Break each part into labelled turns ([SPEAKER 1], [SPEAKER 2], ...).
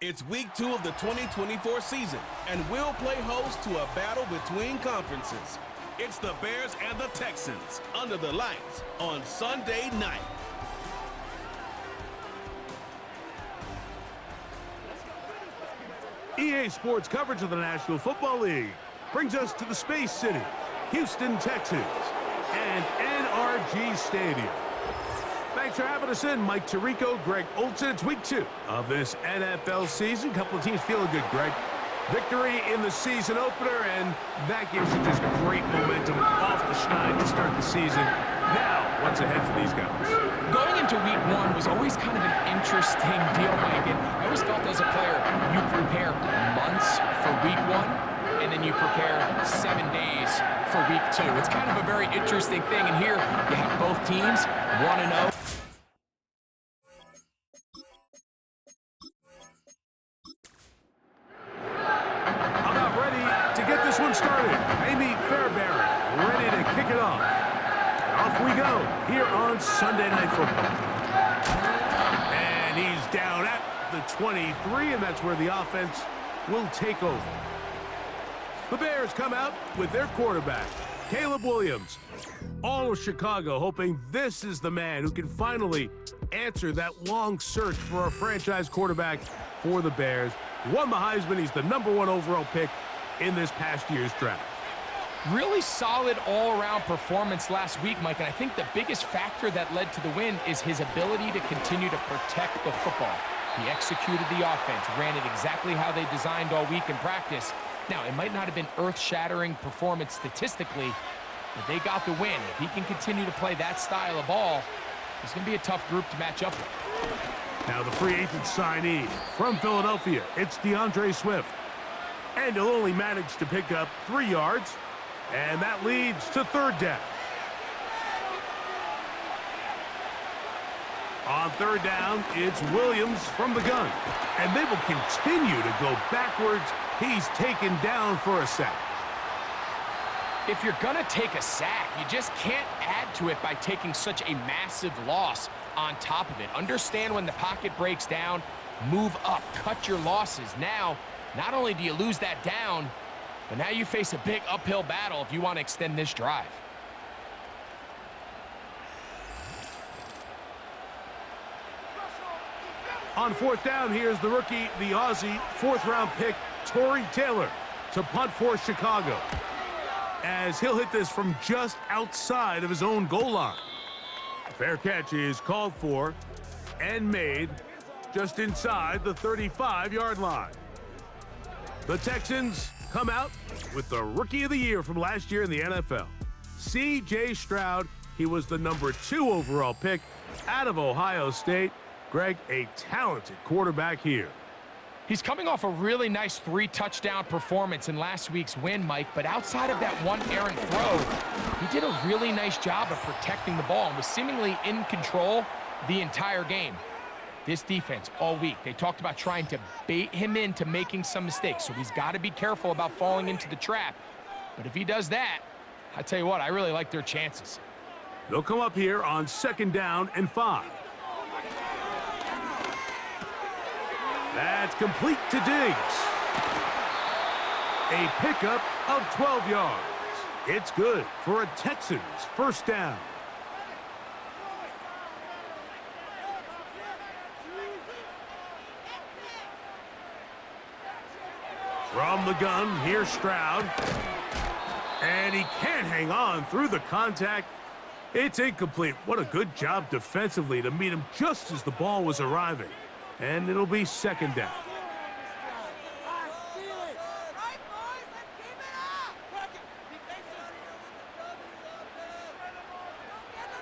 [SPEAKER 1] It's week 2 of the 2024 season, and we'll play host to a battle between conferences. It's the Bears and the Texans under the lights on Sunday night.
[SPEAKER 2] EA Sports coverage of the National Football League brings us to the Space City, Houston, Texas, and NRG Stadium. Thanks for having us in, Mike Tirico, Greg Olson. It's week 2 of this NFL season. A couple of teams feeling good, Greg. Victory in the season opener, and that gives you just great momentum off the schneid to start the season. Now, what's ahead for these guys?
[SPEAKER 3] Going into week 1 was always kind of an interesting deal, Mike. And I always felt as a player, you prepare months for week 1, and then you prepare 7 days for week 2. It's kind of a very interesting thing. And here, you have both teams 1-0.
[SPEAKER 2] Started. Amy Fairbairn ready to kick it off. And off we go here on Sunday Night Football. And he's down at the 23, and that's where the offense will take over. The Bears come out with their quarterback, Caleb Williams. All of Chicago hoping this is the man who can finally answer that long search for a franchise quarterback for the Bears. He won the Heisman. He's the #1 overall pick in this past year's draft.
[SPEAKER 3] Really solid all-around performance last week, Mike, and I think the biggest factor that led to the win is his ability to continue to protect the football. He executed the offense, ran it exactly how they designed all week in practice. Now, it might not have been earth-shattering performance statistically, but they got the win. If he can continue to play that style of ball, it's going to be a tough group to match up with.
[SPEAKER 2] Now the free agent signee from Philadelphia, it's DeAndre Swift. And he'll only manage to pick up 3 yards, and that leads to 3rd down. On 3rd down, it's Williams from the gun, and they will continue to go backwards. He's taken down for a sack.
[SPEAKER 3] If you're going to take a sack, you just can't add to it by taking such a massive loss on top of it. Understand when the pocket breaks down, move up, cut your losses. Now, not only do you lose that down, but now you face a big uphill battle if you want to extend this drive.
[SPEAKER 2] On 4th down, here's the rookie, the Aussie, 4th-round pick, Torrey Taylor, to punt for Chicago, as he'll hit this from just outside of his own goal line. Fair catch is called for and made just inside the 35-yard line. The Texans come out with the Rookie of the Year from last year in the NFL. C.J. Stroud, he was the #2 overall pick out of Ohio State. Greg, a talented quarterback here.
[SPEAKER 3] He's coming off a really nice 3-touchdown performance in last week's win, Mike, but outside of that one errant throw, he did a really nice job of protecting the ball and was seemingly in control the entire game. This defense all week, they talked about trying to bait him into making some mistakes, so he's got to be careful about falling into the trap. But if he does that, I tell you what, I really like their chances.
[SPEAKER 2] They'll come up here on 2nd down and 5. That's complete to Diggs. A pickup of 12 yards. It's good for a Texans 1st down. From the gun, here's Stroud. And he can't hang on through the contact. It's incomplete. What a good job defensively to meet him just as the ball was arriving. And it'll be 2nd down.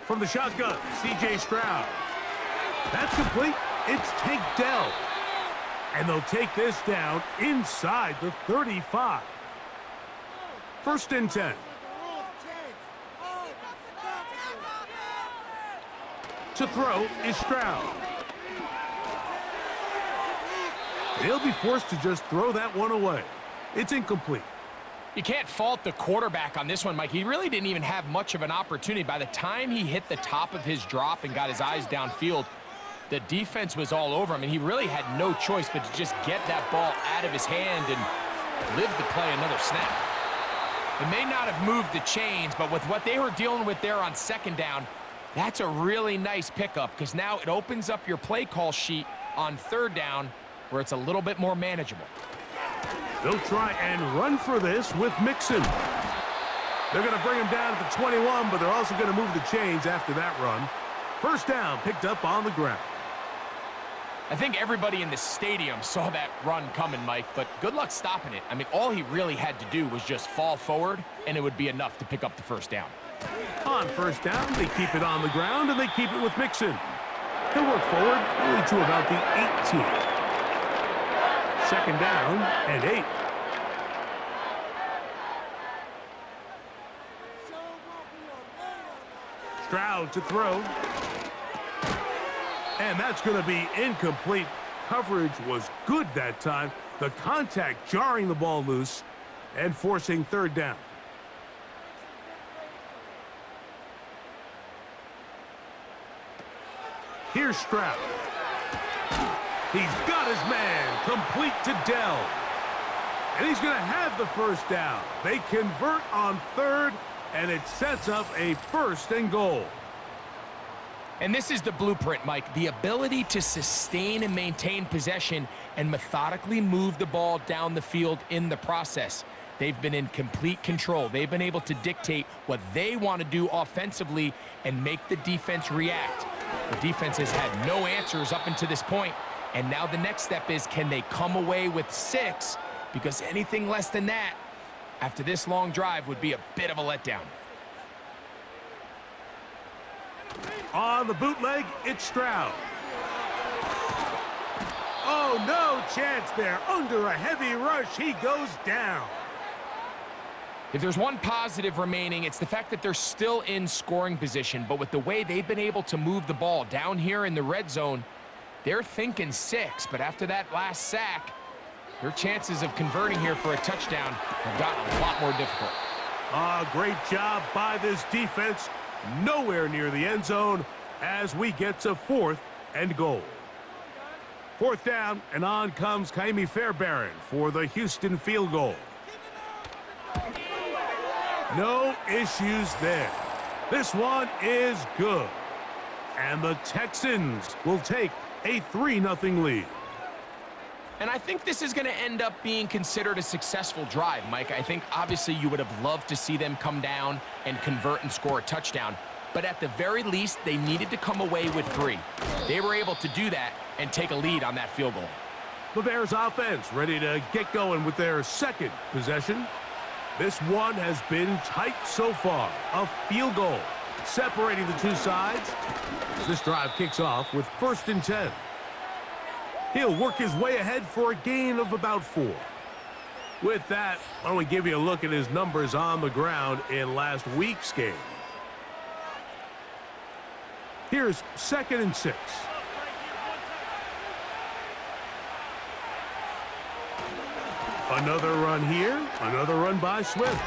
[SPEAKER 2] From the shotgun, C.J. Stroud. That's complete. It's Tank Dell. And they'll take this down inside the 35. 1st and 10. To throw is Stroud. He'll be forced to just throw that one away. It's incomplete.
[SPEAKER 3] You can't fault the quarterback on this one, Mike. He really didn't even have much of an opportunity. By the time he hit the top of his drop and got his eyes downfield, The defense was all over him, and he really had no choice but to just get that ball out of his hand and live to play another snap. It may not have moved the chains, but with what they were dealing with there on second down, that's a really nice pickup because now it opens up your play call sheet on third down where it's a little bit more manageable.
[SPEAKER 2] They'll try and run for this with Mixon. They're going to bring him down at the 21, but they're also going to move the chains after that run. First down picked up on the ground.
[SPEAKER 3] I think everybody in the stadium saw that run coming, Mike, but good luck stopping it. I mean, all he really had to do was just fall forward, and it would be enough to pick up the first down.
[SPEAKER 2] On first down, they keep it on the ground, and they keep it with Mixon. He'll work forward only to about the 18. Second down and 8. Stroud to throw. And that's going to be incomplete. Coverage was good that time. The contact jarring the ball loose and forcing third down. Here's Stroud. He's got his man complete to Dell. And he's going to have the first down. They convert on third, and it sets up a first and goal.
[SPEAKER 3] And this is the blueprint, Mike. The ability to sustain and maintain possession and methodically move the ball down the field in the process. They've been in complete control. They've been able to dictate what they want to do offensively and make the defense react. The defense has had no answers up until this point, and now the next step is, can they come away with 6? Because anything less than that, after this long drive, would be a bit of a letdown.
[SPEAKER 2] On the bootleg, it's Stroud. Oh, no chance there. Under a heavy rush, he goes down.
[SPEAKER 3] If there's one positive remaining, it's the fact that they're still in scoring position. But with the way they've been able to move the ball down here in the red zone, they're thinking 6. But after that last sack, their chances of converting here for a touchdown have gotten a lot more difficult.
[SPEAKER 2] Great job by this defense. Nowhere near the end zone as we get to 4th and goal. 4th down, and on comes Kaimi Fairbairn for the Houston field goal. No issues there. This one is good. And the Texans will take a 3-0 lead.
[SPEAKER 3] And I think this is going to end up being considered a successful drive, Mike. I think obviously you would have loved to see them come down and convert and score a touchdown. But at the very least, they needed to come away with 3. They were able to do that and take a lead on that field goal.
[SPEAKER 2] The Bears offense ready to get going with their second possession. This one has been tight so far. A field goal separating the two sides. This drive kicks off with 1st and 10. He'll work his way ahead for a gain of about 4. With that, why don't we give you a look at his numbers on the ground in last week's game. Here's 2nd and 6. Another run here, another run by Swift.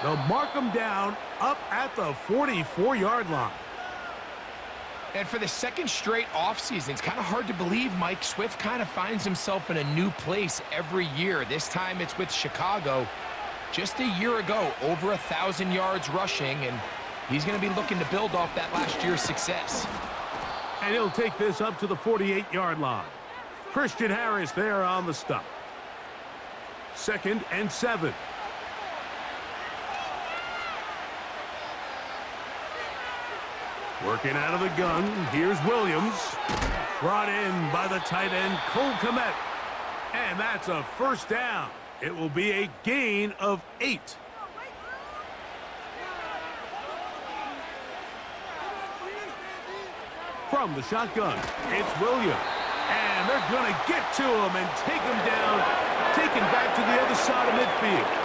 [SPEAKER 2] They'll mark him down up at the 44-yard line.
[SPEAKER 3] And for the second straight offseason, it's kind of hard to believe Mike Swift kind of finds himself in a new place every year. This time it's with Chicago. Just a year ago, over 1,000 yards rushing, and he's going to be looking to build off that last year's success.
[SPEAKER 2] And he'll take this up to the 48-yard line. Christian Harris there on the stop. 2nd and 7. Working out of the gun, here's Williams. Brought in by the tight end, Cole Kmet. And that's a first down. It will be a gain of 8. From the shotgun, it's Williams. And they're going to get to him and take him down, taken back to the other side of midfield.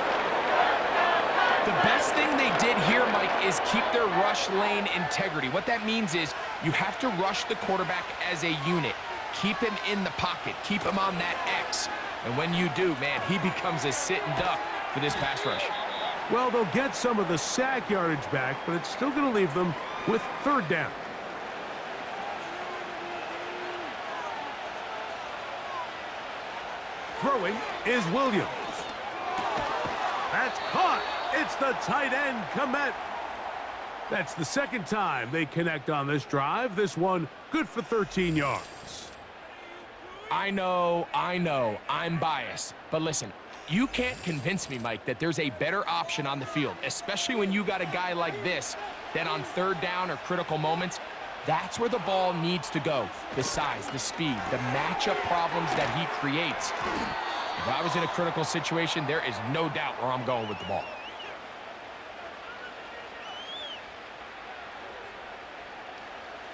[SPEAKER 3] The best thing they did here, Mike, is keep their rush lane integrity. What that means is you have to rush the quarterback as a unit. Keep him in the pocket. Keep him on that X. And when you do, man, he becomes a sitting duck for this pass rush.
[SPEAKER 2] Well, they'll get some of the sack yardage back, but it's still going to leave them with 3rd down. Throwing is Williams. That's caught. It's the tight end, Komet. That's the second time they connect on this drive. This one good for 13 yards.
[SPEAKER 3] I know, I'm biased. But listen, you can't convince me, Mike, that there's a better option on the field, especially when you got a guy like this that on third down or critical moments, that's where the ball needs to go. The size, the speed, the matchup problems that he creates. If I was in a critical situation, there is no doubt where I'm going with the ball.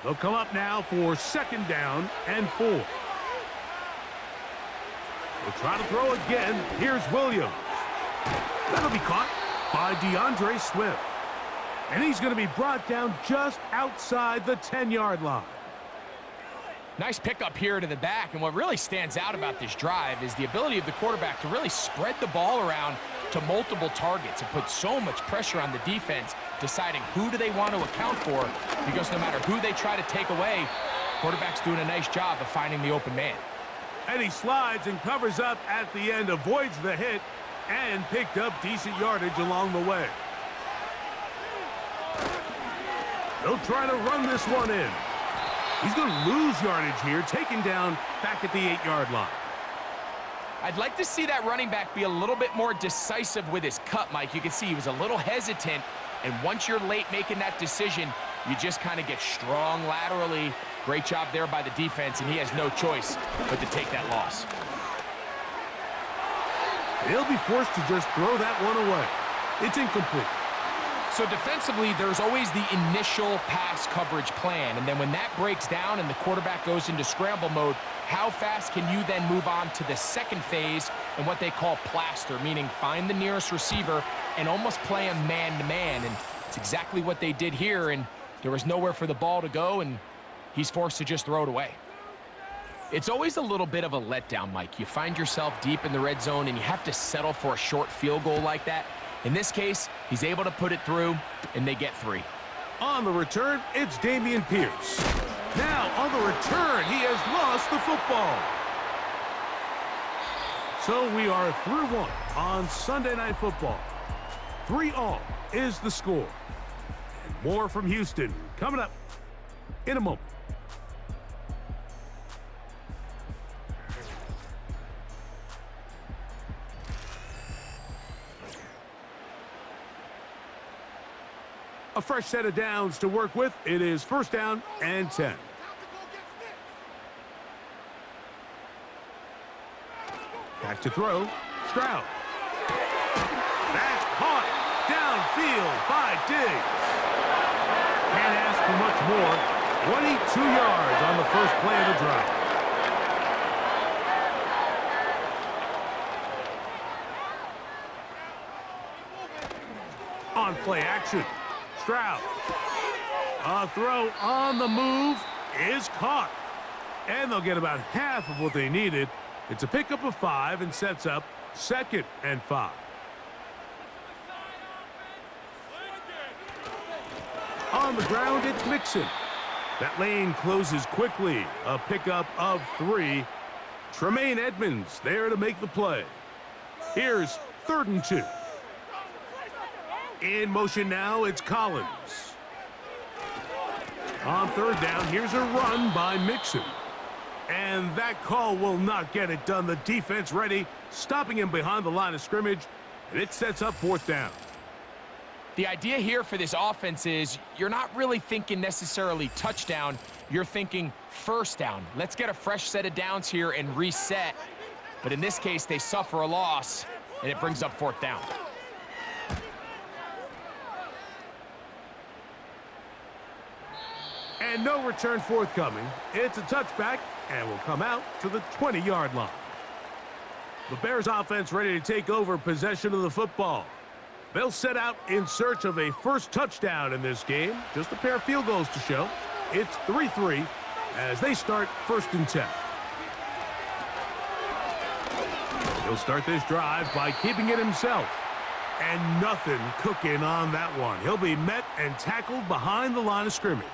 [SPEAKER 2] They'll come up now for second down and 4. They'll try to throw again. Here's Williams. That'll be caught by DeAndre Swift. And he's going to be brought down just outside the 10-yard line.
[SPEAKER 3] Nice pickup here to the back, and what really stands out about this drive is the ability of the quarterback to really spread the ball around to multiple targets and put so much pressure on the defense, deciding who do they want to account for, because no matter who they try to take away, quarterback's doing a nice job of finding the open man.
[SPEAKER 2] And he slides and covers up at the end, avoids the hit, and picked up decent yardage along the way. They'll try to run this one in. He's going to lose yardage here, taken down back at the 8-yard line.
[SPEAKER 3] I'd like to see that running back be a little bit more decisive with his cut, Mike. You can see he was a little hesitant, and once you're late making that decision, you just kind of get strong laterally. Great job there by the defense, and he has no choice but to take that loss.
[SPEAKER 2] He'll be forced to just throw that one away. It's incomplete.
[SPEAKER 3] So defensively, there's always the initial pass coverage plan, and then when that breaks down and the quarterback goes into scramble mode, how fast can you then move on to the second phase and what they call plaster, meaning find the nearest receiver and almost play him man-to-man, and it's exactly what they did here, and there was nowhere for the ball to go, and he's forced to just throw it away. It's always a little bit of a letdown, Mike. You find yourself deep in the red zone, and you have to settle for a short field goal like that. In this case, he's able to put it through, and they get 3.
[SPEAKER 2] On the return, it's Dameon Pierce. Now, on the return, he has lost the football. So we are 3-1 on Sunday Night Football. 3-all is the score. And more from Houston coming up in a moment. A fresh set of downs to work with. It is first down and 10. Back to throw. Stroud. That's caught downfield by Diggs. Can't ask for much more. 22 yards on the first play of the drive. On play action. Stroud. A throw on the move is caught. And they'll get about half of what they needed. It's a pickup of 5 and sets up 2nd and 5. On the ground, it's Mixon. That lane closes quickly. A pickup of 3. Tremaine Edmonds there to make the play. Here's 3rd and 2. In motion now, it's Collins. On 3rd down, here's a run by Mixon. And that call will not get it done. The defense ready, stopping him behind the line of scrimmage, and it sets up 4th down.
[SPEAKER 3] The idea here for this offense is you're not really thinking necessarily touchdown. You're thinking first down. Let's get a fresh set of downs here and reset. But in this case, they suffer a loss, and it brings up 4th down.
[SPEAKER 2] And no return forthcoming. It's a touchback, and will come out to the 20-yard line. The Bears offense ready to take over possession of the football. They'll set out in search of a first touchdown in this game. Just a pair of field goals to show. It's 3-3 as they start 1st and 10. He'll start this drive by keeping it himself. And nothing cooking on that one. He'll be met and tackled behind the line of scrimmage.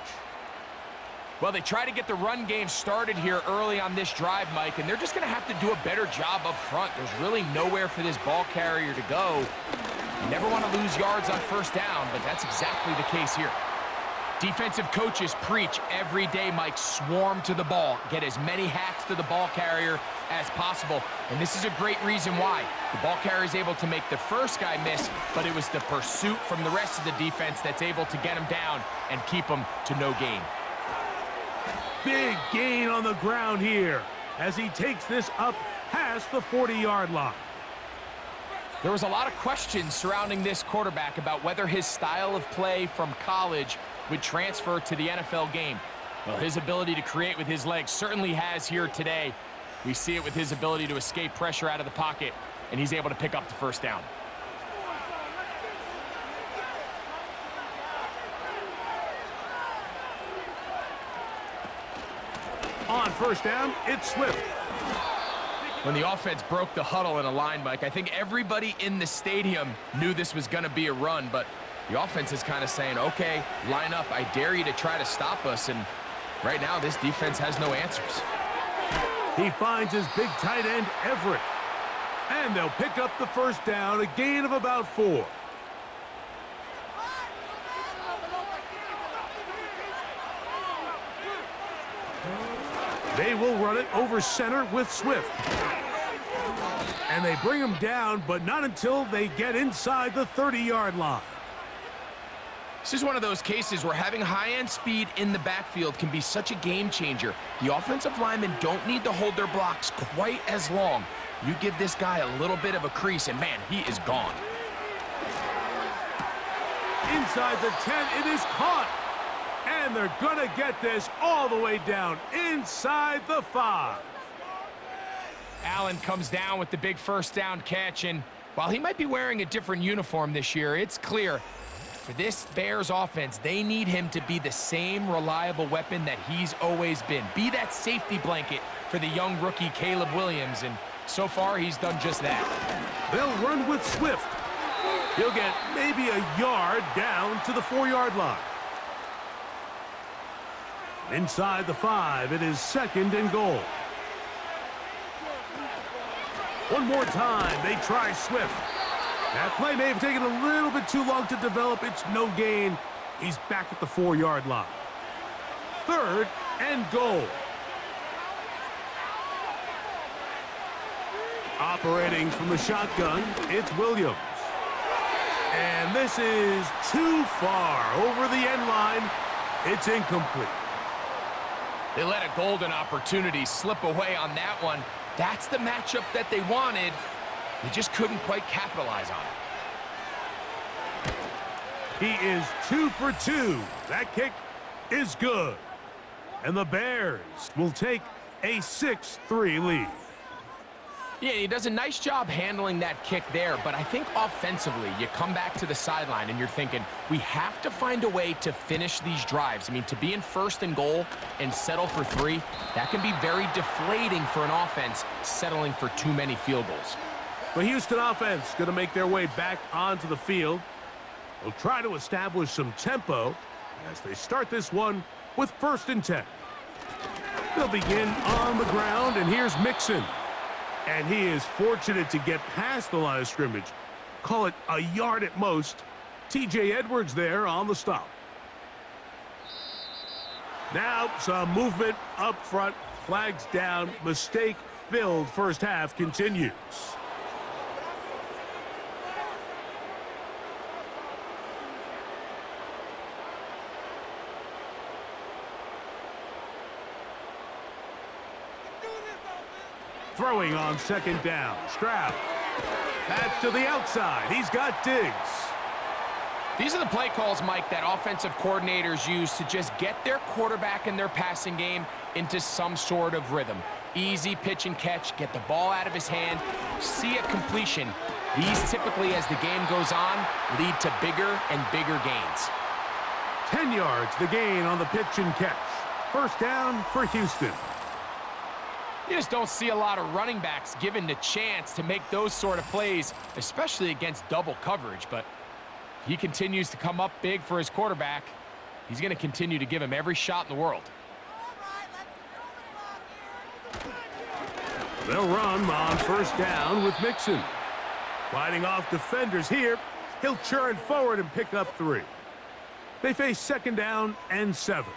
[SPEAKER 3] Well, they try to get the run game started here early on this drive, Mike, and they're just going to have to do a better job up front. There's really nowhere for this ball carrier to go. You never want to lose yards on first down, but that's exactly the case here. Defensive coaches preach every day, Mike, swarm to the ball. Get as many hacks to the ball carrier as possible, and this is a great reason why. The ball carrier is able to make the first guy miss, but it was the pursuit from the rest of the defense that's able to get him down and keep him to no gain.
[SPEAKER 2] Big gain on the ground here as he takes this up past the 40-yard line.
[SPEAKER 3] There was a lot of questions surrounding this quarterback about whether his style of play from college would transfer to the NFL game. Well, his ability to create with his legs certainly has here today. We see it with his ability to escape pressure out of the pocket, and he's able to pick up the first down.
[SPEAKER 2] On first down, it's Swift.
[SPEAKER 3] When the offense broke the huddle in a line, Mike, I think everybody in the stadium knew this was going to be a run, but the offense is kind of saying, okay, line up. I dare you to try to stop us, and right now this defense has no answers.
[SPEAKER 2] He finds his big tight end, Everett. And they'll pick up the first down, a gain of about 4. They will run it over center with Swift. And they bring him down, but not until they get inside the 30-yard line.
[SPEAKER 3] This is one of those cases where having high-end speed in the backfield can be such a game changer. The offensive linemen don't need to hold their blocks quite as long. You give this guy a little bit of a crease, and man, he is gone.
[SPEAKER 2] Inside the 10, it is caught. And they're going to get this all the way down inside the 5.
[SPEAKER 3] Allen comes down with the big first down catch, and while he might be wearing a different uniform this year, it's clear for this Bears offense, they need him to be the same reliable weapon that he's always been. Be that safety blanket for the young rookie Caleb Williams, and so far he's done just that.
[SPEAKER 2] They'll run with Swift. He'll get maybe a yard down to the 4-yard line. Inside the 5, it is 2nd and goal. One more time, they try Swift. That play may have taken a little bit too long to develop. It's no gain. He's back at the 4-yard line. 3rd and goal. Operating from the shotgun, it's Williams. And this is too far over the end line. It's incomplete.
[SPEAKER 3] They let a golden opportunity slip away on that one. That's the matchup that they wanted. They just couldn't quite capitalize on it.
[SPEAKER 2] He is 2 for 2. That kick is good. And the Bears will take a 6-3 lead.
[SPEAKER 3] Yeah, he does a nice job handling that kick there, but I think offensively, you come back to the sideline and you're thinking, we have to find a way to finish these drives. I mean, to be in 1st and goal and settle for 3, that can be very deflating for an offense settling for too many field goals.
[SPEAKER 2] The Houston offense going to make their way back onto the field. They'll try to establish some tempo as they start this one with 1st and 10. They'll begin on the ground, and here's Mixon. And he is fortunate to get past the line of scrimmage. Call it a yard at most. T.J. Edwards there on the stop. Now some movement up front. Flags down. Mistake-filled first half continues. Throwing on 2nd down. Stroud. Pass to the outside. He's got Diggs.
[SPEAKER 3] These are the play calls, Mike, that offensive coordinators use to just get their quarterback and their passing game into some sort of rhythm. Easy pitch and catch, get the ball out of his hand, see a completion. These typically, as the game goes on, lead to bigger and bigger gains.
[SPEAKER 2] 10 yards, the gain on the pitch and catch. First down for Houston.
[SPEAKER 3] You just don't see a lot of running backs given the chance to make those sort of plays, especially against double coverage. But he continues to come up big for his quarterback. He's going to continue to give him every shot in the world.
[SPEAKER 2] They'll run on first down with Mixon. Fighting off defenders here, he'll churn forward and pick up 3. They face second down and 7.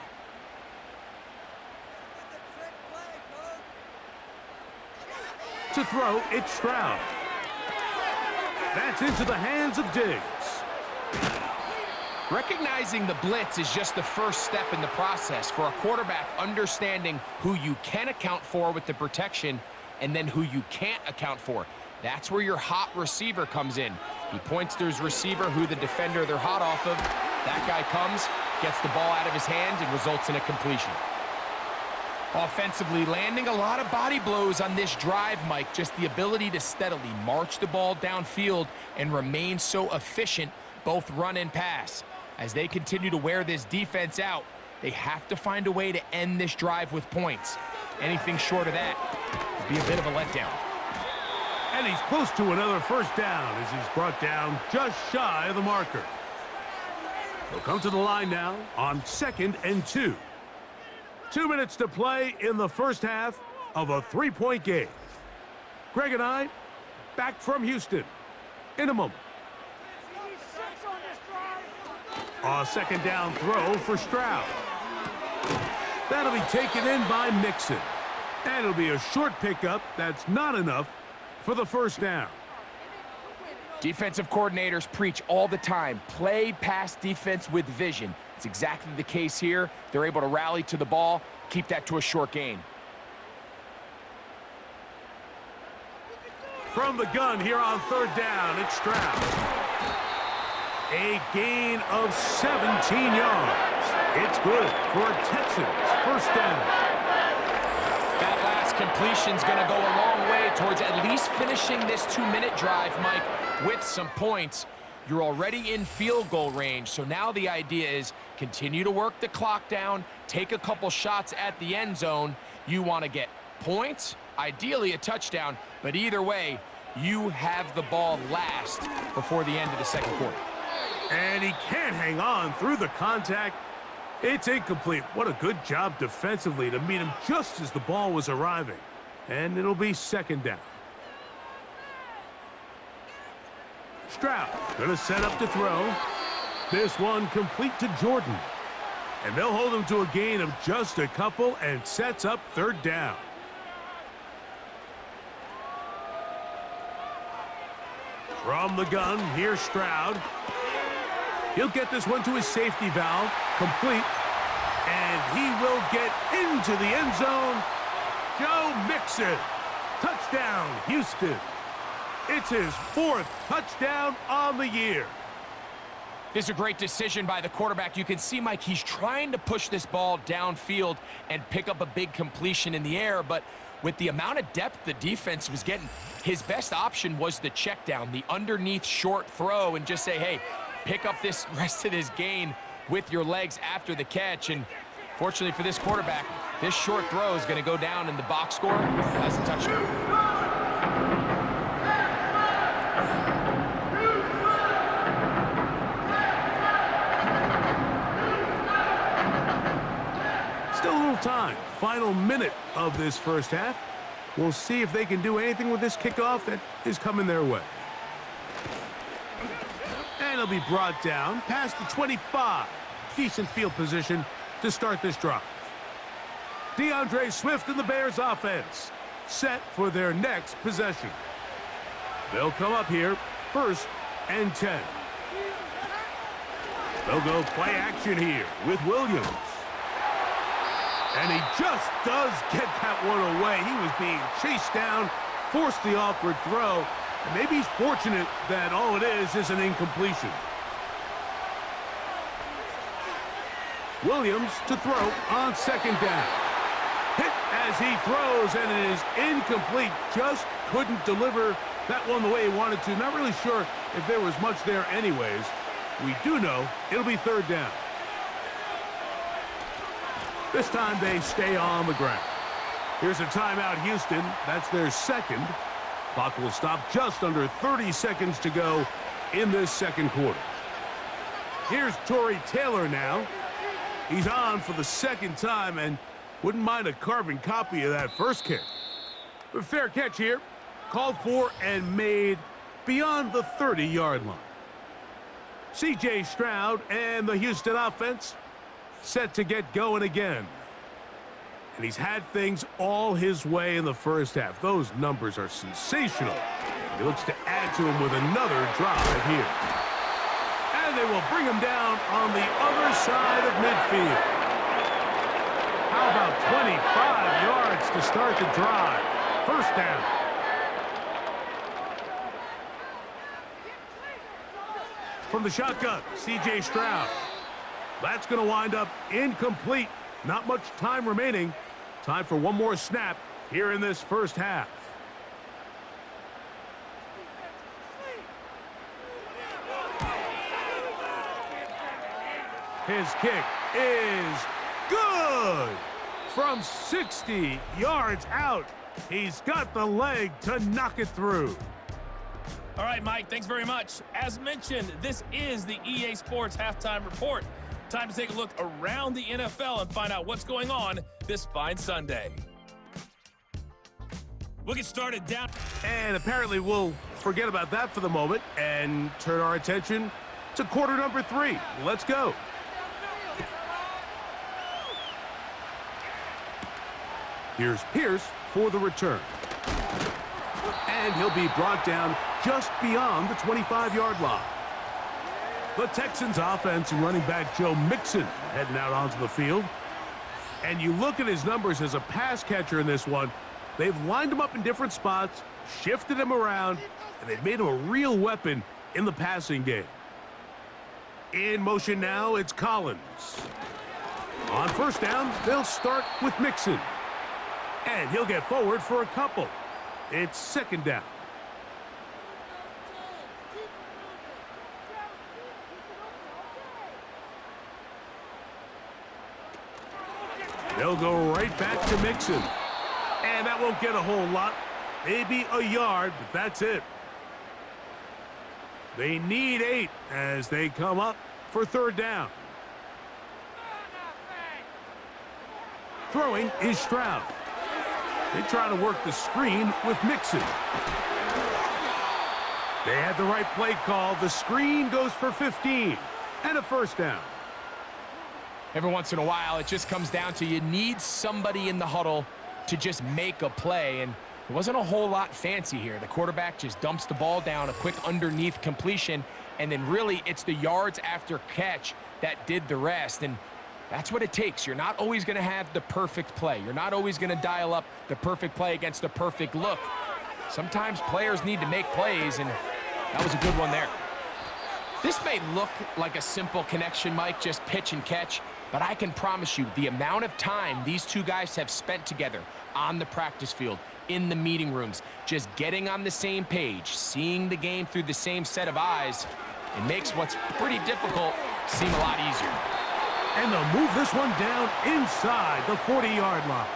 [SPEAKER 2] To throw, it's Stroud. That's into the hands of Diggs.
[SPEAKER 3] Recognizing the blitz is just the first step in the process for a quarterback, understanding who you can account for with the protection and then who you can't account for. That's where your hot receiver comes in. He points to his receiver, who the defender they're hot off of. That guy comes, gets the ball out of his hand, and results in a completion. Offensively, landing a lot of body blows on this drive, Mike. Just the ability to steadily march the ball downfield and remain so efficient, both run and pass. As they continue to wear this defense out, they have to find a way to end this drive with points. Anything short of that would be a bit of a letdown.
[SPEAKER 2] And he's close to another first down as he's brought down just shy of the marker. He'll come to the line now on 2nd and 2. 2 minutes to play in the first half of a 3-point game. Greg and I back from Houston in a moment. A second down throw for Stroud. That'll be taken in by Mixon. And it'll be a short pickup that's not enough for the first down.
[SPEAKER 3] Defensive coordinators preach all the time, play pass defense with vision. It's exactly the case here. They're able to rally to the ball, keep that to a short gain.
[SPEAKER 2] From the gun here on 3rd down, it's Stroud. A gain of 17 yards. It's good for a Texans first down.
[SPEAKER 3] That last completion's going to go a long way towards at least finishing this 2-minute drive, Mike, with some points. You're already in field goal range, so now the idea is continue to work the clock down, take a couple shots at the end zone. You want to get points, ideally a touchdown, but either way, you have the ball last before the end of the second quarter.
[SPEAKER 2] And he can't hang on through the contact. It's incomplete. What a good job defensively to meet him just as the ball was arriving. And it'll be second down. Stroud going to set up to throw. This one complete to Jordan. And they'll hold him to a gain of just a couple and sets up 3rd down. From the gun, here's Stroud. He'll get this one to his safety valve, complete, and he will get into the end zone. Joe Mixon, touchdown, Houston. It's his 4th touchdown on the year.
[SPEAKER 3] This is a great decision by the quarterback. You can see, Mike, he's trying to push this ball downfield and pick up a big completion in the air, but with the amount of depth the defense was getting, his best option was the check down, the underneath short throw, and just say, hey, pick up this rest of this gain with your legs after the catch. And fortunately for this quarterback, this short throw is going to go down in the box score as a touchdown.
[SPEAKER 2] Still a little time. Final minute of this first half. We'll see if they can do anything with this kickoff that is coming their way. And he'll be brought down past the 25. Decent field position to start this drive. DeAndre Swift and the Bears offense set for their next possession. They'll come up here 1st and 10. They'll go play action here with Williams. And he just does get that one away. He was being chased down, forced the awkward throw. And maybe he's fortunate that all it is an incompletion. Williams to throw on 2nd down. Hit as he throws, and it is incomplete. Just couldn't deliver that one the way he wanted to. Not really sure if there was much there anyways. We do know it'll be 3rd down. This time they stay on the ground. Here's a timeout, Houston. That's their 2nd. Clock will stop just under 30 seconds to go in this second quarter. Here's Tory Taylor now. He's on for the 2nd time and wouldn't mind a carbon copy of that first kick. Fair catch here. Called for and made beyond the 30-yard line. C.J. Stroud and the Houston offense set to get going again. And he's had things all his way in the first half. Those numbers are sensational. He looks to add to them with another drive here. And they will bring him down on the other side of midfield. How about 25 yards to start the drive? First down. From the shotgun, C.J. Stroud. That's going to wind up incomplete. Not much time remaining. Time for one more snap here in this first half. His kick is good. From 60 yards out, he's got the leg to knock it through.
[SPEAKER 4] All right, Mike, thanks very much. As mentioned, this is the EA Sports Halftime Report. Time to take a look around the NFL and find out what's going on this fine Sunday. We'll get started down.
[SPEAKER 2] And apparently we'll forget about that for the moment and turn our attention to quarter number 3. Let's go. Here's Pierce for the return. And he'll be brought down just beyond the 25-yard line. The Texans offense and running back Joe Mixon heading out onto the field. And you look at his numbers as a pass catcher in this one. They've lined him up in different spots, shifted him around, and they've made him a real weapon in the passing game. In motion now, it's Collins. On first down, they'll start with Mixon. And he'll get forward for a couple. It's second down. They'll go right back to Mixon. And that won't get a whole lot. Maybe a yard, but that's it. They need 8 as they come up for third down. Throwing is Stroud. They try to work the screen with Mixon. They had the right play call. The screen goes for 15 and a first down.
[SPEAKER 3] Every once in a while, it just comes down to you need somebody in the huddle to just make a play, and it wasn't a whole lot fancy here. The quarterback just dumps the ball down, a quick underneath completion, and then really it's the yards after catch that did the rest, and that's what it takes. You're not always going to have the perfect play. You're not always going to dial up the perfect play against the perfect look. Sometimes players need to make plays, and that was a good one there. This may look like a simple connection, Mike, just pitch and catch, but I can promise you the amount of time these two guys have spent together on the practice field, in the meeting rooms, just getting on the same page, seeing the game through the same set of eyes, it makes what's pretty difficult seem a lot easier.
[SPEAKER 2] And they'll move this one down inside the 40-yard line.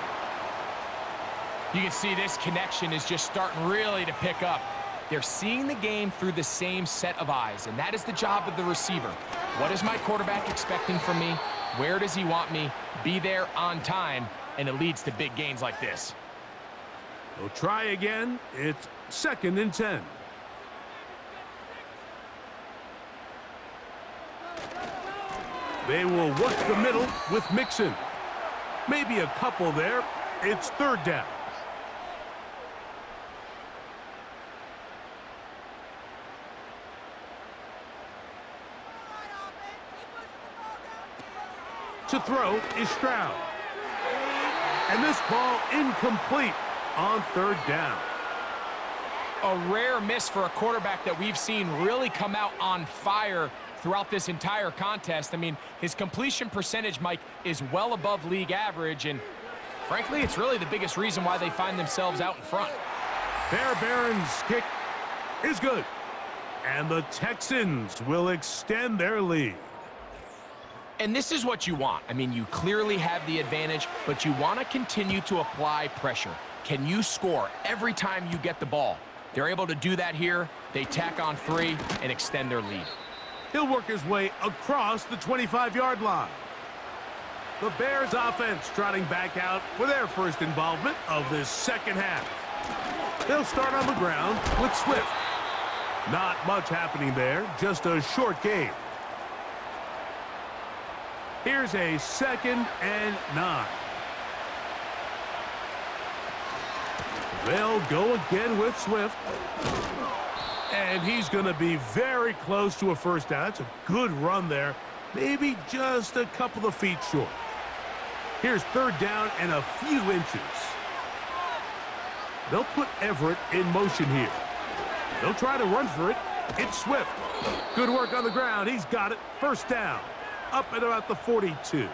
[SPEAKER 3] You can see this connection is just starting really to pick up. They're seeing the game through the same set of eyes, and that is the job of the receiver. What is my quarterback expecting from me? Where does he want me? Be there on time, and it leads to big gains like this.
[SPEAKER 2] They'll try again. It's 2nd and 10. They will work the middle with Mixon. Maybe a couple there. It's third down. To throw is Stroud. And this ball incomplete on third down.
[SPEAKER 3] A rare miss for a quarterback that we've seen really come out on fire throughout this entire contest. I mean, his completion percentage, Mike, is well above league average, and frankly, it's really the biggest reason why they find themselves out in front.
[SPEAKER 2] Fairbairn's kick is good. And the Texans will extend their lead.
[SPEAKER 3] And this is what you want. I mean, you clearly have the advantage, but you want to continue to apply pressure. Can you score every time you get the ball? They're able to do that here. They tack on 3 and extend their lead.
[SPEAKER 2] He'll work his way across the 25-yard line. The Bears offense trotting back out for their first involvement of this second half. They'll start on the ground with Swift. Not much happening there, just a short game. Here's a 2nd and 9. They'll go again with Swift. And he's going to be very close to a first down. That's a good run there. Maybe just a couple of feet short. Here's 3rd down and a few inches. They'll put Everett in motion here. They'll try to run for it. It's Swift. Good work on the ground. He's got it. First down. Up at about the 42.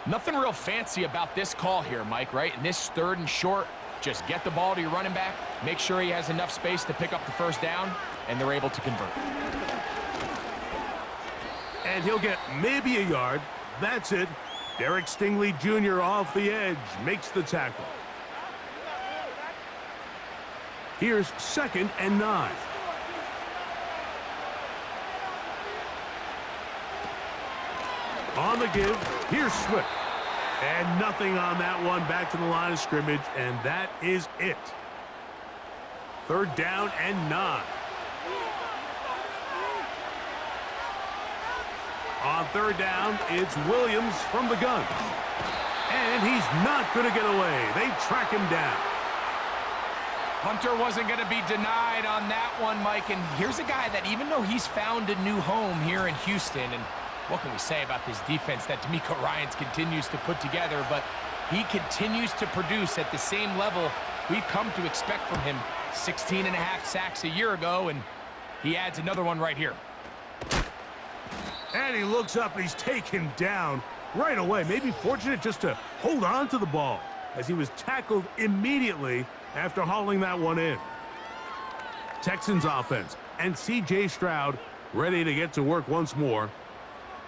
[SPEAKER 3] Nothing real fancy about this call here, Mike, right? In this 3rd and short, just get the ball to your running back, make sure he has enough space to pick up the first down, and they're able to convert.
[SPEAKER 2] And he'll get maybe a yard. That's it. Derek Stingley Jr. off the edge makes the tackle. Here's 2nd and 9. On the give, here's Swift. And nothing on that one, back to the line of scrimmage, and that is it. 3rd down and 9. On 3rd down, it's Williams from the gun. And he's not going to get away. They track him down.
[SPEAKER 3] Hunter wasn't going to be denied on that one, Mike. And here's a guy that even though he's found a new home here in Houston, and what can we say about this defense that D'Amico Ryans continues to put together, but he continues to produce at the same level we've come to expect from him. 16.5 sacks a year ago, and he adds another one right here.
[SPEAKER 2] And he looks up, and he's taken down right away. Maybe fortunate just to hold on to the ball as he was tackled immediately after hauling that one in. Texans offense and C.J. Stroud ready to get to work once more.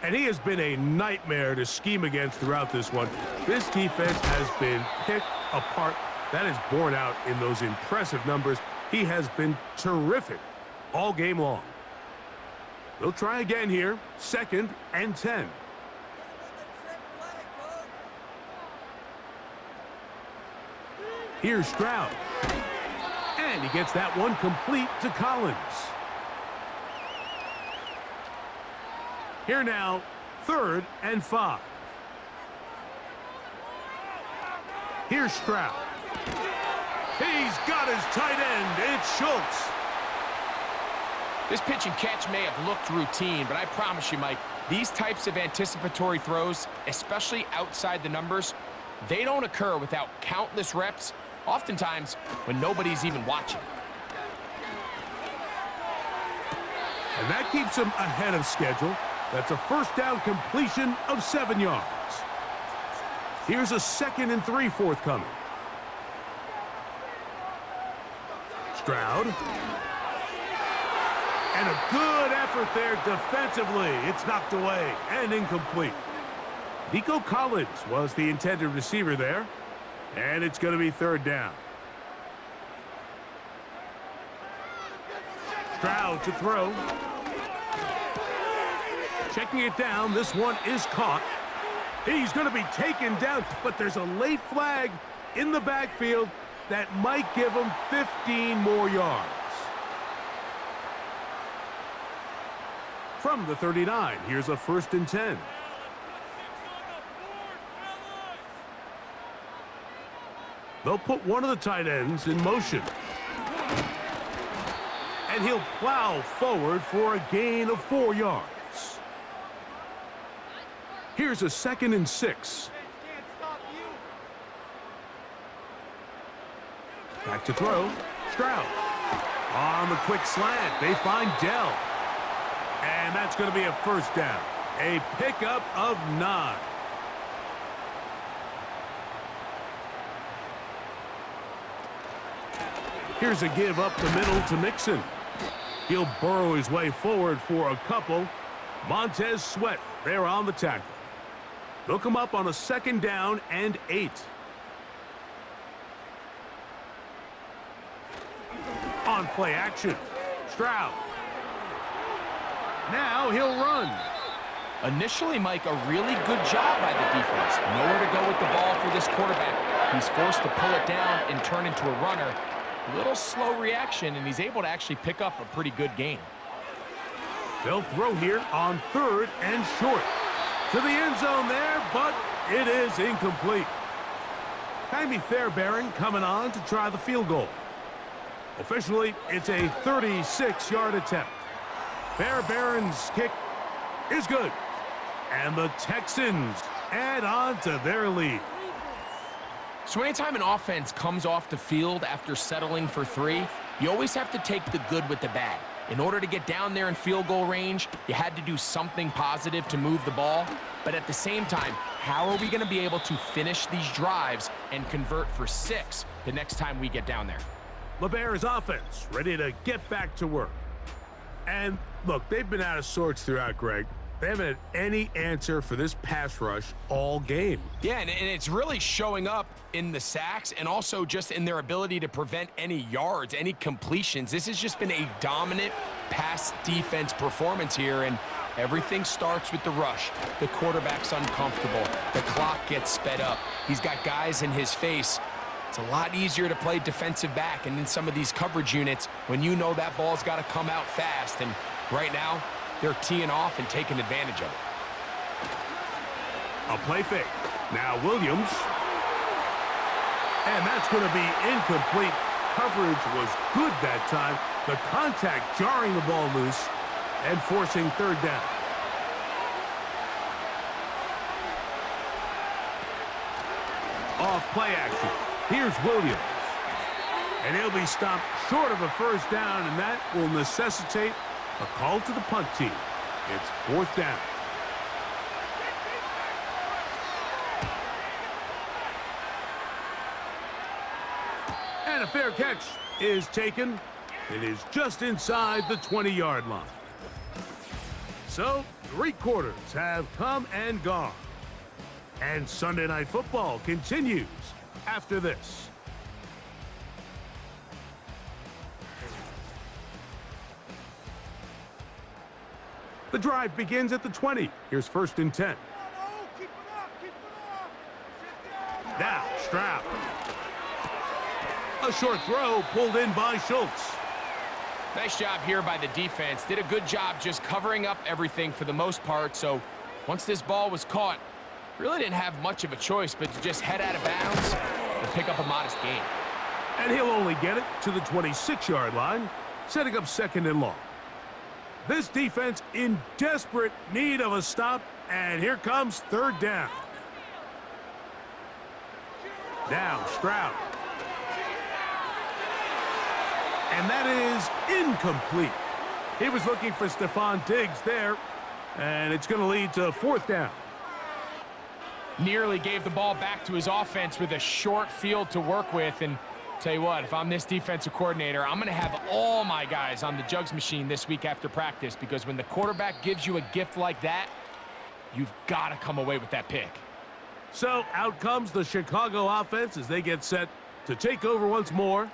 [SPEAKER 2] And he has been a nightmare to scheme against throughout this one. This defense has been picked apart. That is borne out in those impressive numbers. He has been terrific all game long. They'll try again here. 2nd and 10. Here's Stroud. And he gets that one complete to Collins. Here now, 3rd and 5. Here's Stroud. He's got his tight end. It's Schultz.
[SPEAKER 3] This pitch and catch may have looked routine, but I promise you, Mike, these types of anticipatory throws, especially outside the numbers, they don't occur without countless reps, oftentimes when nobody's even watching.
[SPEAKER 2] And that keeps him ahead of schedule. That's a first down completion of 7 yards. Here's a 2nd and 3 forthcoming. Stroud. And a good effort there defensively. It's knocked away and incomplete. Nico Collins was the intended receiver there. And it's going to be 3rd down. Stroud to throw. Checking it down. This one is caught. He's going to be taken down, but there's a late flag in the backfield that might give him 15 more yards. From the 39, here's a 1st and 10. They'll put one of the tight ends in motion. And he'll plow forward for a gain of 4 yards. Here's a 2nd and 6. Back to throw. Stroud. On the quick slant, they find Dell. And that's going to be a first down. A pickup of 9. Here's a give up the middle to Mixon. He'll burrow his way forward for a couple. Montez Sweat there on the tackle. They'll come up on a 2nd down and 8. On play action, Stroud. Now he'll run.
[SPEAKER 3] Initially, Mike, a really good job by the defense. Nowhere to go with the ball for this quarterback. He's forced to pull it down and turn into a runner. A little slow reaction, and he's able to actually pick up a pretty good gain.
[SPEAKER 2] They'll throw here on 3rd and short. To the end zone there, but it is incomplete. Jaime Fairbairn coming on to try the field goal. Officially, it's a 36-yard attempt. Fairbairn's kick is good. And the Texans add on to their lead.
[SPEAKER 3] So anytime an offense comes off the field after settling for 3, you always have to take the good with the bad. In order to get down there in field goal range, you had to do something positive to move the ball. But at the same time, how are we going to be able to finish these drives and convert for 6 the next time we get down there?
[SPEAKER 2] The Bears offense ready to get back to work. And look, they've been out of sorts throughout, Greg. They haven't had any answer for this pass rush all game.
[SPEAKER 3] Yeah, and it's really showing up in the sacks and also just in their ability to prevent any yards, any completions. This has just been a dominant pass defense performance here, and everything starts with the rush. The quarterback's uncomfortable. The clock gets sped up. He's got guys in his face. It's a lot easier to play defensive back and in some of these coverage units when you know that ball's got to come out fast. And right now, they're teeing off and taking advantage of it.
[SPEAKER 2] A play fake. Now Williams. And that's going to be incomplete. Coverage was good that time. The contact jarring the ball loose and forcing 3rd down. Off play action. Here's Williams. And he'll be stopped short of a 1st down, and that will necessitate a call to the punt team. It's 4th down. And a fair catch is taken. It is just inside the 20-yard line. So, 3 quarters have come and gone. And Sunday Night Football continues after this. The drive begins at the 20. Here's 1st and 10. Now, Stroud. A short throw pulled in by Schultz.
[SPEAKER 3] Nice job here by the defense. Did a good job just covering up everything for the most part. So once this ball was caught, really didn't have much of a choice but to just head out of bounds and pick up a modest gain.
[SPEAKER 2] And he'll only get it to the 26-yard line, setting up 2nd and long. This defense in desperate need of a stop, and here comes 3rd down. Now Stroud. And that is incomplete. He was looking for Stephon Diggs there, and it's going to lead to 4th down.
[SPEAKER 3] Nearly gave the ball back to his offense with a short field to work with, and tell you what, if I'm this defensive coordinator, I'm going to have all my guys on the jugs machine this week after practice, because when the quarterback gives you a gift like that, you've got to come away with that pick.
[SPEAKER 2] So out comes the Chicago offense as they get set to take over once more.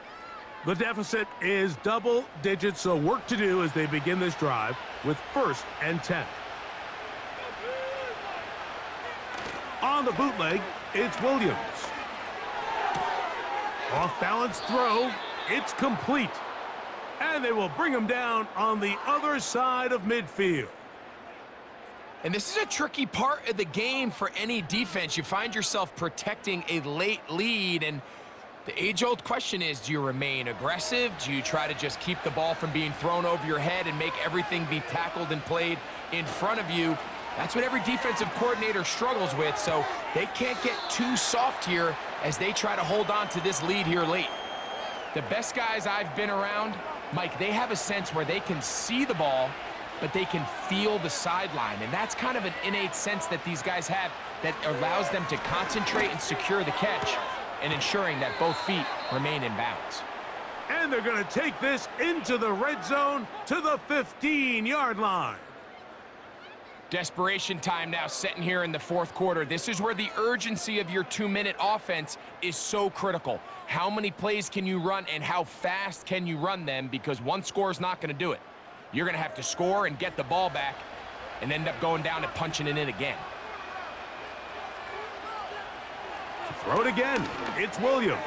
[SPEAKER 2] The deficit is double digits, so work to do as they begin this drive with 1st and 10. On the bootleg, it's Williams. Off-balance throw, it's complete. And they will bring him down on the other side of midfield.
[SPEAKER 3] And this is a tricky part of the game for any defense. You find yourself protecting a late lead, and the age-old question is, do you remain aggressive? Do you try to just keep the ball from being thrown over your head and make everything be tackled and played in front of you? That's what every defensive coordinator struggles with, so they can't get too soft here as they try to hold on to this lead here late. The best guys I've been around, Mike, they have a sense where they can see the ball, but they can feel the sideline, and that's kind of an innate sense that these guys have that allows them to concentrate and secure the catch and ensuring that both feet remain in bounds.
[SPEAKER 2] And they're going to take this into the red zone to the 15-yard line.
[SPEAKER 3] Desperation time now setting here in the 4th quarter. This is where the urgency of your 2-minute offense is so critical. How many plays can you run and how fast can you run them? Because one score is not going to do it. You're going to have to score and get the ball back and end up going down and punching it in again.
[SPEAKER 2] Throw it again. It's Williams.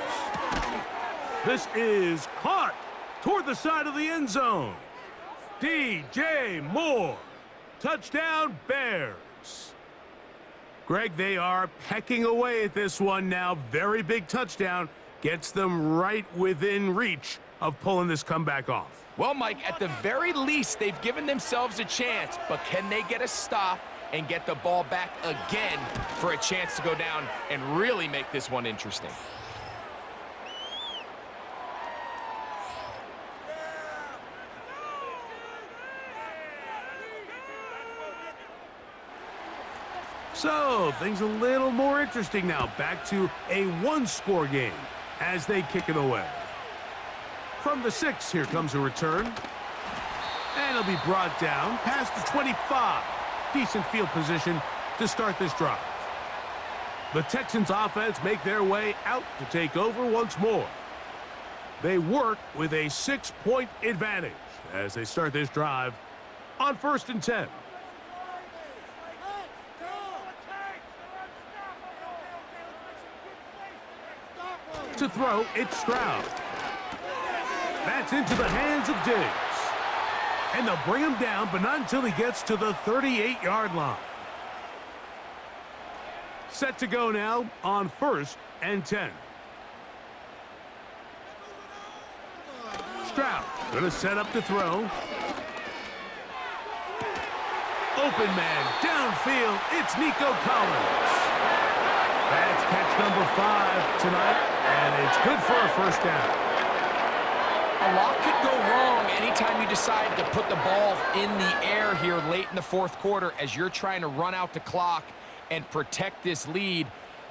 [SPEAKER 2] This is caught toward the side of the end zone. DJ Moore. Touchdown, Bears. Greg, they are pecking away at this one now. Very big touchdown. Gets them right within reach of pulling this comeback off.
[SPEAKER 3] Well, Mike, at the very least, they've given themselves a chance, but can they get a stop and get the ball back again for a chance to go down and really make this one interesting?
[SPEAKER 2] So, things a little more interesting now. Back to a one-score game as they kick it away. From the 6, here comes a return. And it'll be brought down past the 25. Decent field position to start this drive. The Texans offense make their way out to take over once more. They work with a 6-point advantage as they start this drive on 1st and 10. To throw, it's Stroud. That's into the hands of Diggs. And they'll bring him down, but not until he gets to the 38-yard line. Set to go now on 1st and 10. Stroud going to set up to throw. Open man, downfield, it's Nico Collins. That's catch number 5 tonight, and it's good for a first down.
[SPEAKER 3] A lot could go wrong anytime you decide to put the ball in the air here late in the 4th quarter as you're trying to run out the clock and protect this lead.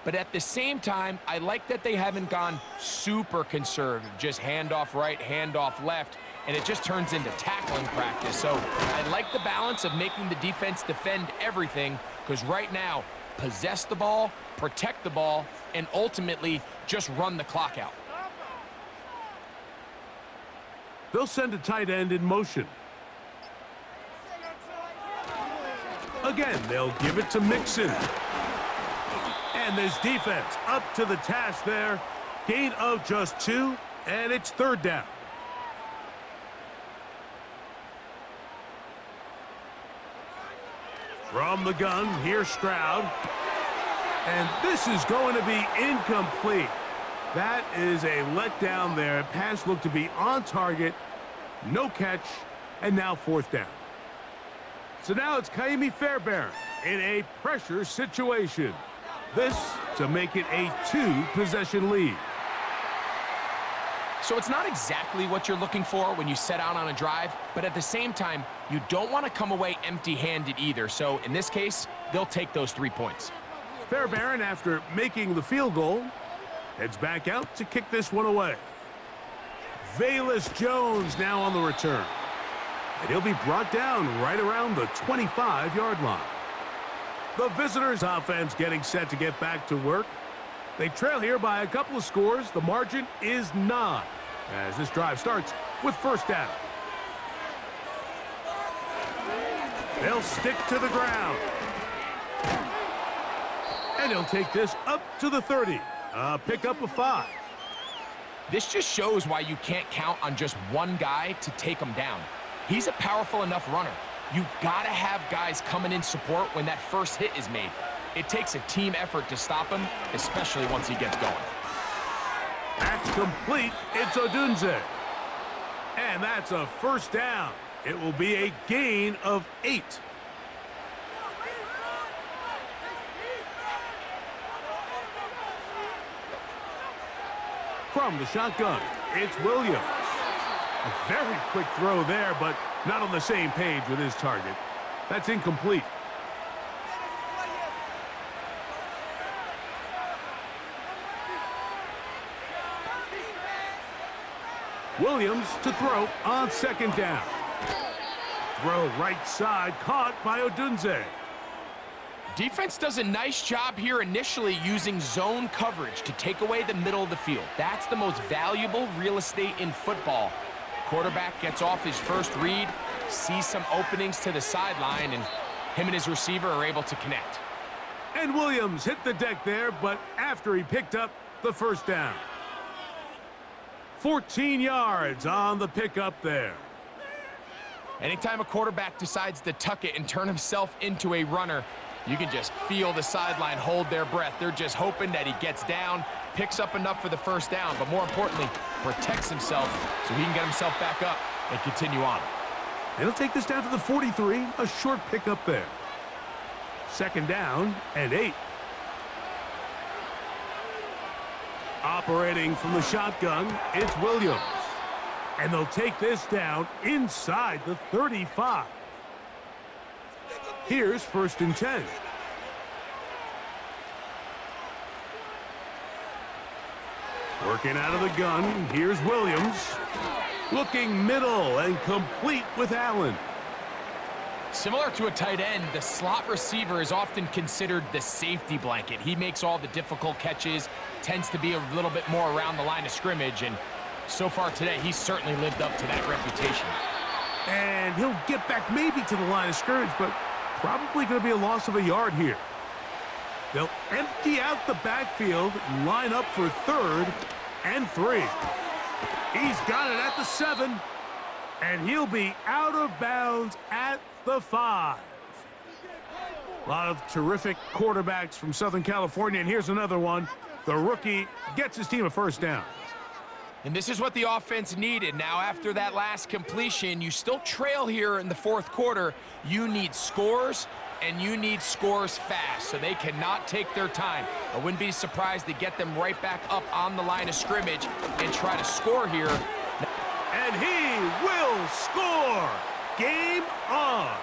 [SPEAKER 3] But at the same time, I like that they haven't gone super conservative, just handoff right, handoff left, and it just turns into tackling practice. So I like the balance of making the defense defend everything, because right now, possess the ball, protect the ball, and ultimately just run the clock out.
[SPEAKER 2] They'll send a tight end in motion. Again, they'll give it to Mixon. And this defense up to the task there. Gain of just 2, and it's 3rd down. From the gun, here's Stroud. And this is going to be incomplete. That is a letdown there. Pass looked to be on target. No catch. And now 4th down. So now it's Kaimi Fairbairn in a pressure situation. This to make it a 2-possession lead.
[SPEAKER 3] So it's not exactly what you're looking for when you set out on a drive, but at the same time, you don't want to come away empty-handed either. So in this case, they'll take those 3 points.
[SPEAKER 2] Fairbairn, after making the field goal, heads back out to kick this one away. Velus Jones now on the return. And he'll be brought down right around the 25-yard line. The visitors' offense getting set to get back to work. They trail here by a couple of scores. The margin is 9 as this drive starts with 1st down. They'll stick to the ground. And he'll take this up to the 30. Pick up a 5.
[SPEAKER 3] This just shows why you can't count on just one guy to take him down. He's a powerful enough runner. You gotta have guys coming in support when that first hit is made. It takes a team effort to stop him, especially once he gets going.
[SPEAKER 2] That's complete. It's Odunze. And that's a 1st down. It will be a gain of 8. From the shotgun, it's Williams. A very quick throw there, but not on the same page with his target. That's incomplete. Williams to throw on 2nd down. Throw right side, caught by Odunze.
[SPEAKER 3] Defense does a nice job here initially using zone coverage to take away the middle of the field. That's the most valuable real estate in football. Quarterback gets off his first read, sees some openings to the sideline, and him and his receiver are able to connect.
[SPEAKER 2] And Williams hit the deck there, but after he picked up the first down. 14 yards on the pickup there.
[SPEAKER 3] Anytime a quarterback decides to tuck it and turn himself into a runner, you can just feel the sideline hold their breath. They're just hoping that he gets down, picks up enough for the first down, but more importantly, protects himself so he can get himself back up and continue on.
[SPEAKER 2] It'll take this down to the 43, a short pickup there. Second down and 8. Operating from the shotgun, it's Williams. And they'll take this down inside the 35. Here's 1st and 10. Working out of the gun, here's Williams. Looking middle and complete with Allen.
[SPEAKER 3] Similar to a tight end, the slot receiver is often considered the safety blanket. He makes all the difficult catches, tends to be a little bit more around the line of scrimmage, and so far today, he's certainly lived up to that reputation.
[SPEAKER 2] And he'll get back maybe to the line of scrimmage, but probably going to be a loss of a yard here. They'll empty out the backfield and line up for 3rd and 3. He's got it at the 7, and he'll be out of bounds at the 5. A lot of terrific quarterbacks from Southern California, and here's another one. The rookie gets his team a first down.
[SPEAKER 3] And this is what the offense needed. Now, after that last completion, you still trail here in the 4th quarter. You need scores, and you need scores fast, so they cannot take their time. I wouldn't be surprised to get them right back up on the line of scrimmage and try to score here.
[SPEAKER 2] And he will score! Game on!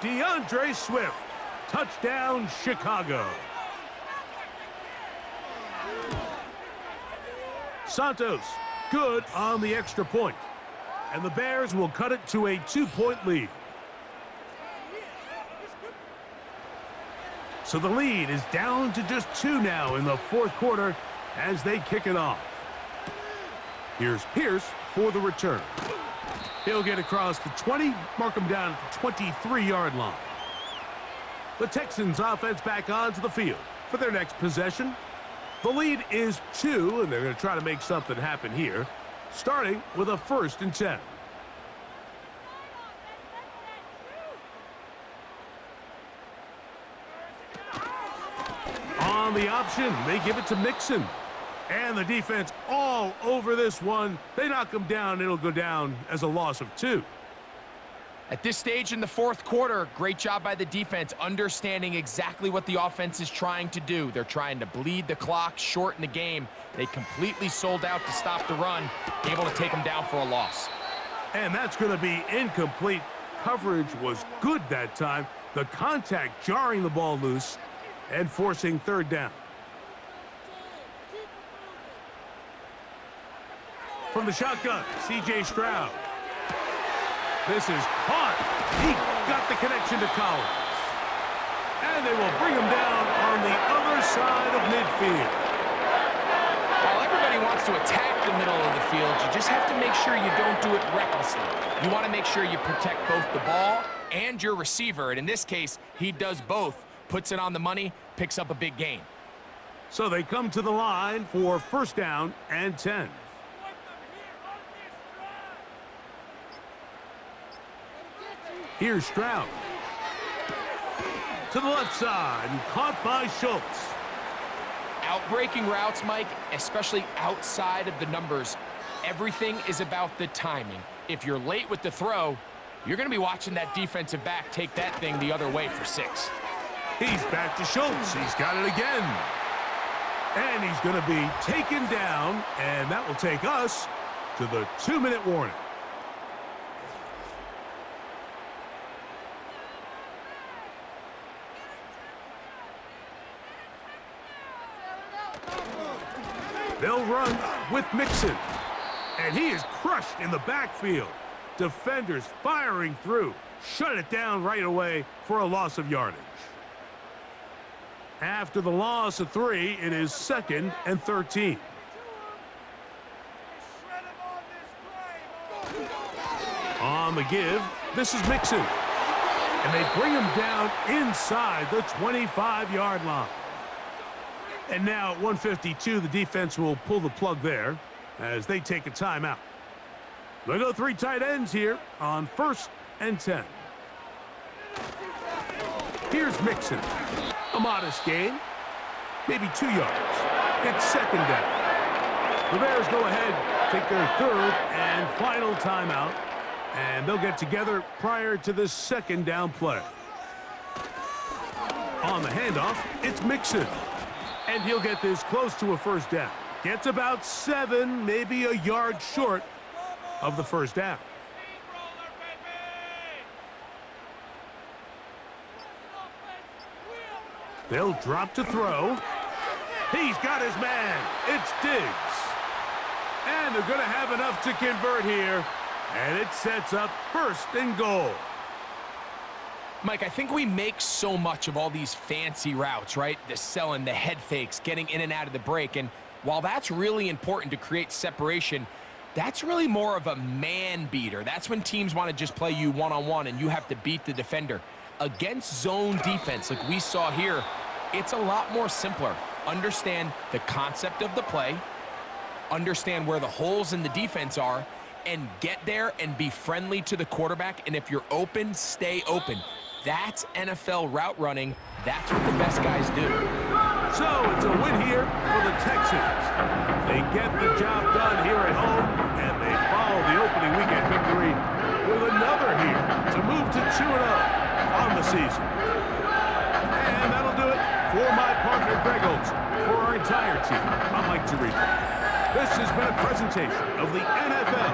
[SPEAKER 2] DeAndre Swift, touchdown Chicago. Santos, good on the extra point. And the Bears will cut it to a 2-point lead. So the lead is down to just 2 now in the 4th quarter as they kick it off. Here's Pierce for the return. He'll get across the 20, mark him down at the 23-yard line. The Texans offense back onto the field for their next possession. The lead is 2, and they're going to try to make something happen here, starting with a 1st and 10. On the option, they give it to Mixon. And the defense all over this one. They knock him down. It'll go down as a loss of 2.
[SPEAKER 3] At this stage in the 4th quarter, great job by the defense, understanding exactly what the offense is trying to do. They're trying to bleed the clock, shorten the game. They completely sold out to stop the run, able to take them down for a loss.
[SPEAKER 2] And that's going to be incomplete. Coverage was good that time. The contact jarring the ball loose and forcing 3rd down. From the shotgun, C.J. Stroud. This is caught. He got the connection to Collins. And they will bring him down on the other side of midfield.
[SPEAKER 3] While everybody wants to attack the middle of the field, you just have to make sure you don't do it recklessly. You want to make sure you protect both the ball and your receiver. And in this case, he does both. Puts it on the money, picks up a big gain.
[SPEAKER 2] So they come to the line for 1st down and 10. Here's Stroud. To the left side, and caught by Schultz.
[SPEAKER 3] Outbreaking routes, Mike, especially outside of the numbers, everything is about the timing. If you're late with the throw, you're going to be watching that defensive back take that thing the other way for 6.
[SPEAKER 2] He's back to Schultz. He's got it again. And he's going to be taken down, and that will take us to the 2-minute warning. They'll run with Mixon. And he is crushed in the backfield. Defenders firing through. Shut it down right away for a loss of yardage. After the loss of 3, it is 2nd and 13. On the give, this is Mixon. And they bring him down inside the 25-yard line. And now at 152, the defense will pull the plug there as they take a timeout. They go 3 tight ends here on 1st and 10. Here's Mixon. A modest gain, maybe 2 yards. It's 2nd down. The Bears go ahead, take their 3rd and final timeout, and they'll get together prior to the 2nd down play. On the handoff, it's Mixon. And he'll get this close to a 1st down. Gets about 7, maybe a yard short of the 1st down. They'll drop to throw. He's got his man. It's Diggs. And they're going to have enough to convert here. And it sets up 1st and goal.
[SPEAKER 3] Mike, I think we make so much of all these fancy routes, right? The selling, the head fakes, getting in and out of the break. And while that's really important to create separation, that's really more of a man beater. That's when teams want to just play you one-on-one and you have to beat the defender. Against zone defense like we saw here, it's a lot more simpler. Understand the concept of the play, understand where the holes in the defense are, and get there and be friendly to the quarterback. And if you're open, stay open. That's NFL route running. That's what the best guys do.
[SPEAKER 2] So it's a win here for the Texans. They get the job done here at home, and they follow the opening weekend victory with another here to move to 2-0 on the season. And that'll do it for my partner, Greg Olson. For our entire team, I'm Mike Tirico. This has been a presentation of the NFL